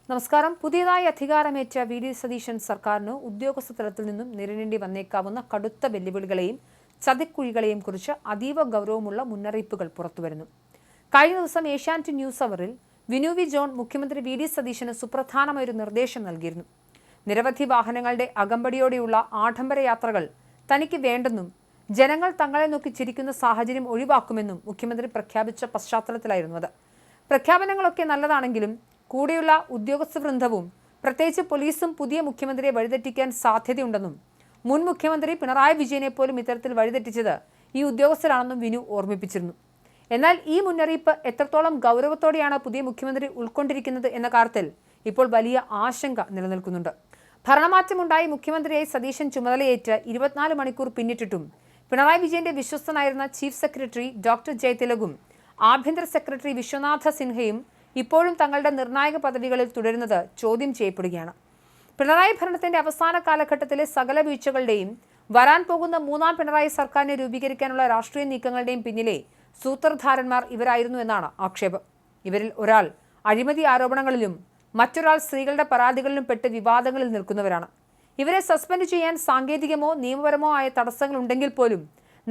നമസ്കാരം. പുതിയതായി അധികാരമേറ്റ വി.ഡി. സതീശൻ സർക്കാരിന് ഉദ്യോഗസ്ഥ തലത്തിൽ നിന്നും നേരിടേണ്ടി വന്നേക്കാവുന്ന കടുത്ത വെല്ലുവിളികളെയും ചതിക്കുഴികളെയും കുറിച്ച് അതീവ ഗൗരവമുള്ള മുന്നറിയിപ്പുകൾ പുറത്തുവരുന്നു. കഴിഞ്ഞ ദിവസം ഏഷ്യാനെറ്റ് ന്യൂസ് അവറിൽ വിനു വി ജോൺ മുഖ്യമന്ത്രി വി.ഡി. സതീശന് സുപ്രധാനമായൊരു നിർദ്ദേശം നൽകിയിരുന്നു. നിരവധി വാഹനങ്ങളുടെ അകമ്പടിയോടെയുള്ള ആഡംബര യാത്രകൾ തനിക്ക് വേണ്ടെന്നും ജനങ്ങൾ തങ്ങളെ നോക്കി ചിരിക്കുന്ന സാഹചര്യം ഒഴിവാക്കുമെന്നും മുഖ്യമന്ത്രി പ്രഖ്യാപിച്ച പശ്ചാത്തലത്തിലായിരുന്നു അത്. പ്രഖ്യാപനങ്ങളൊക്കെ നല്ലതാണെങ്കിലും കൂടെയുള്ള ഉദ്യോഗസ്ഥ വൃന്ദവും പ്രത്യേകിച്ച് പോലീസും പുതിയ മുഖ്യമന്ത്രിയെ വഴിതെറ്റിക്കാൻ സാധ്യതയുണ്ടെന്നും മുൻ മുഖ്യമന്ത്രി പിണറായി വിജയനെ പോലും ഇത്തരത്തിൽ വഴിതെറ്റിച്ചത് ഈ ഉദ്യോഗസ്ഥരാണെന്നും വിനു ഓർമ്മിപ്പിച്ചിരുന്നു. എന്നാൽ ഈ മുന്നറിയിപ്പ് എത്രത്തോളം ഗൗരവത്തോടെയാണ് പുതിയ മുഖ്യമന്ത്രി ഉൾക്കൊണ്ടിരിക്കുന്നത് എന്ന കാര്യത്തിൽ ഇപ്പോൾ വലിയ ആശങ്ക നിലനിൽക്കുന്നുണ്ട്. ഭരണമാറ്റമുണ്ടായി മുഖ്യമന്ത്രിയായി സതീശൻ ചുമതലയേറ്റ് 24 മണിക്കൂർ പിന്നിട്ടിട്ടും പിണറായി വിജയന്റെ വിശ്വസ്തനായിരുന്ന ചീഫ് സെക്രട്ടറി ഡോക്ടർ ജയതിലകും ആഭ്യന്തര സെക്രട്ടറി വിശ്വനാഥ സിൻഹയും ഇപ്പോഴും തങ്ങളുടെ നിർണായക പദവികളിൽ തുടരുന്നത് ചോദ്യം ചെയ്യപ്പെടുകയാണ്. പിണറായി ഭരണത്തിന്റെ അവസാന കാലഘട്ടത്തിലെ സകല വീഴ്ചകളുടെയും വരാൻ പോകുന്ന മൂന്നാം പിണറായി സർക്കാരിനെ രൂപീകരിക്കാനുള്ള രാഷ്ട്രീയ നീക്കങ്ങളുടെയും പിന്നിലെ സൂത്രധാരന്മാർ ഇവരായിരുന്നു എന്നാണ് ആക്ഷേപം. ഇവരിൽ ഒരാൾ അഴിമതി ആരോപണങ്ങളിലും മറ്റൊരാൾ സ്ത്രീകളുടെ പരാതികളിലും പെട്ട് വിവാദങ്ങളിൽ നിൽക്കുന്നവരാണ്. ഇവരെ സസ്പെൻഡ് ചെയ്യാൻ സാങ്കേതികമോ നിയമപരമോ ആയ തടസ്സങ്ങളുണ്ടെങ്കിൽ പോലും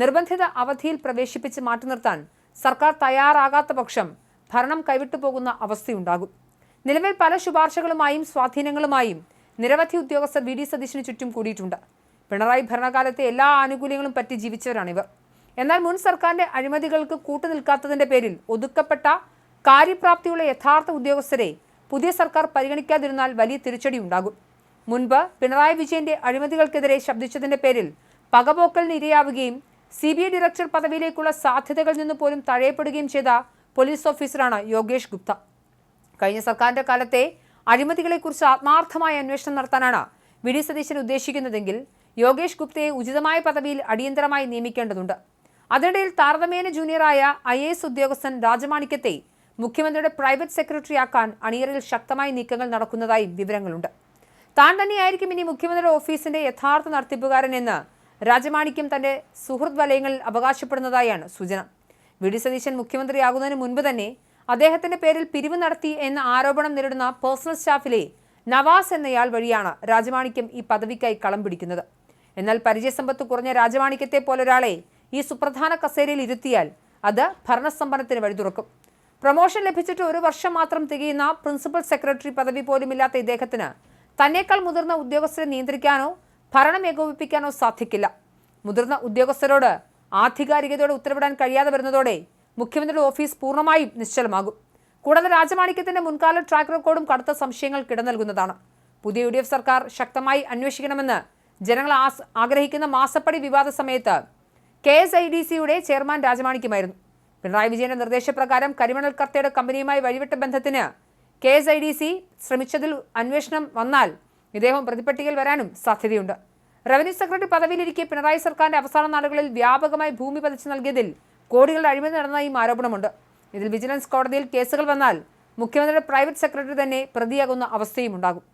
നിർബന്ധിത അവധിയിൽ പ്രവേശിപ്പിച്ച് മാറ്റി നിർത്താൻ സർക്കാർ തയ്യാറാകാത്ത പക്ഷം ഭരണം കൈവിട്ടു പോകുന്ന അവസ്ഥയുണ്ടാകും. നിലവിൽ പല ശുപാർശകളുമായും സ്വാധീനങ്ങളുമായും നിരവധി ഉദ്യോഗസ്ഥർ വി.ഡി. സതീശന് ചുറ്റും കൂടിയിട്ടുണ്ട്. പിണറായി ഭരണകാലത്തെ എല്ലാ ആനുകൂല്യങ്ങളും പറ്റി ജീവിച്ചവരാണിവർ. എന്നാൽ മുൻ സർക്കാരിന്റെ അഴിമതികൾക്ക് കൂട്ടുനിൽക്കാത്തതിന്റെ പേരിൽ ഒതുക്കപ്പെട്ട കാര്യപ്രാപ്തിയുള്ള യഥാർത്ഥ ഉദ്യോഗസ്ഥരെ പുതിയ സർക്കാർ പരിഗണിക്കാതിരുന്നാൽ വലിയ തിരിച്ചടി ഉണ്ടാകും. മുൻപ് പിണറായി വിജയന്റെ അഴിമതികൾക്കെതിരെ ശബ്ദിച്ചതിന്റെ പേരിൽ പകപോക്കലിന് ഇരയാവുകയും CBI ഡയറക്ടർ പദവിയിലേക്കുള്ള സാധ്യതകളിൽ നിന്ന് പോലും തഴയപ്പെടുകയും ചെയ്ത പോലീസ് ഓഫീസറാണ് യോഗേഷ് ഗുപ്ത. കഴിഞ്ഞ സർക്കാരിന്റെ കാലത്തെ അഴിമതികളെക്കുറിച്ച് ആത്മാർത്ഥമായ അന്വേഷണം നടത്താനാണ് വി.ഡി. സതീശൻ ഉദ്ദേശിക്കുന്നതെങ്കിൽ യോഗേഷ് ഗുപ്തയെ ഉചിതമായ പദവിയിൽ അടിയന്തരമായി നിയമിക്കേണ്ടതുണ്ട്. അതിനിടയിൽ താരതമ്യേന ജൂനിയറായ IAS ഉദ്യോഗസ്ഥൻ രാജമാണിക്യത്തെ മുഖ്യമന്ത്രിയുടെ പ്രൈവറ്റ് സെക്രട്ടറിയാക്കാൻ അണിയറയിൽ ശക്തമായ നീക്കങ്ങൾ നടക്കുന്നതായും വിവരങ്ങളുണ്ട്. താൻ തന്നെയായിരിക്കും ഇനി മുഖ്യമന്ത്രിയുടെ ഓഫീസിന്റെ യഥാർത്ഥ നടത്തിപ്പുകാരൻ എന്ന് രാജമാണിക്യം തന്റെ സുഹൃത്ത് വലയങ്ങളിൽ അവകാശപ്പെടുന്നതായാണ് സൂചന. വി.ഡി. സതീശൻ മുഖ്യമന്ത്രിയാകുന്നതിന് മുൻപ് തന്നെ അദ്ദേഹത്തിന്റെ പേരിൽ പിരിവ് നടത്തി എന്ന ആരോപണം നേരിടുന്ന പേഴ്സണൽ സ്റ്റാഫിലെ നവാസ് എന്നയാൾ വഴിയാണ് രാജമാണിക്യം ഈ പദവിക്കായി കളം പിടിക്കുന്നത്. എന്നാൽ പരിചയസമ്പത്ത് കുറഞ്ഞ രാജമാണിക്യത്തെ പോലൊരാളെ ഈ സുപ്രധാന കസേരയിൽ ഇരുത്തിയാൽ അത് ഭരണസമ്പന്നത്തിന് വഴി തുറക്കും. പ്രൊമോഷൻ ലഭിച്ചിട്ട് 1 വർഷം മാത്രം തികയുന്ന പ്രിൻസിപ്പൽ സെക്രട്ടറി പദവി പോലുമില്ലാത്ത ഇദ്ദേഹത്തിന് തന്നേക്കാൾ മുതിർന്ന ഉദ്യോഗസ്ഥരെ നിയന്ത്രിക്കാനോ ഭരണം ഏകോപിപ്പിക്കാനോ സാധിക്കില്ല. മുതിർന്ന ഉദ്യോഗസ്ഥരോട് ആധികാരികതയോടെ ഉത്തരവിടാൻ കഴിയാതെ വരുന്നതോടെ മുഖ്യമന്ത്രിയുടെ ഓഫീസ് പൂർണ്ണമായും നിശ്ചലമാകും. കൂടാതെ രാജമാണിക്യത്തിന്റെ മുൻകാല ട്രാക്ക് റെക്കോർഡും കടുത്ത സംശയങ്ങൾ നൽകുന്നതാണ്. പുതിയ UDF സർക്കാർ ശക്തമായി അന്വേഷിക്കണമെന്ന് ജനങ്ങൾ ആഗ്രഹിക്കുന്ന മാസപ്പടി വിവാദ സമയത്ത് KSIDCയുടെ ചെയർമാൻ രാജമാണിക്യമായിരുന്നു. പിണറായി വിജയന്റെ നിർദ്ദേശപ്രകാരം കരിമണൽ കർത്തയുടെ കമ്പനിയുമായി വഴിവിട്ട ബന്ധത്തിന് KSIDC ശ്രമിച്ചതിൽ അന്വേഷണം വന്നാൽ ഇദ്ദേഹം പ്രതിപട്ടികയിൽ വരാനും സാധ്യതയുണ്ട്. റവന്യൂ സെക്രട്ടറി പദവിയിലിരിക്കെ പിണറായി സർക്കാരിന്റെ അവസാന നാളുകളിൽ വ്യാപകമായി ഭൂമി പതിച്ചു നൽകിയതിൽ കോടികളുടെ അഴിമതി നടന്നതായും ആരോപണമുണ്ട്. ഇതിൽ വിജിലൻസ് കോടതിയിൽ കേസുകൾ വന്നാൽ മുഖ്യമന്ത്രിയുടെ പ്രൈവറ്റ് സെക്രട്ടറി തന്നെ പ്രതിയാകുന്ന അവസ്ഥയും ഉണ്ടാകും.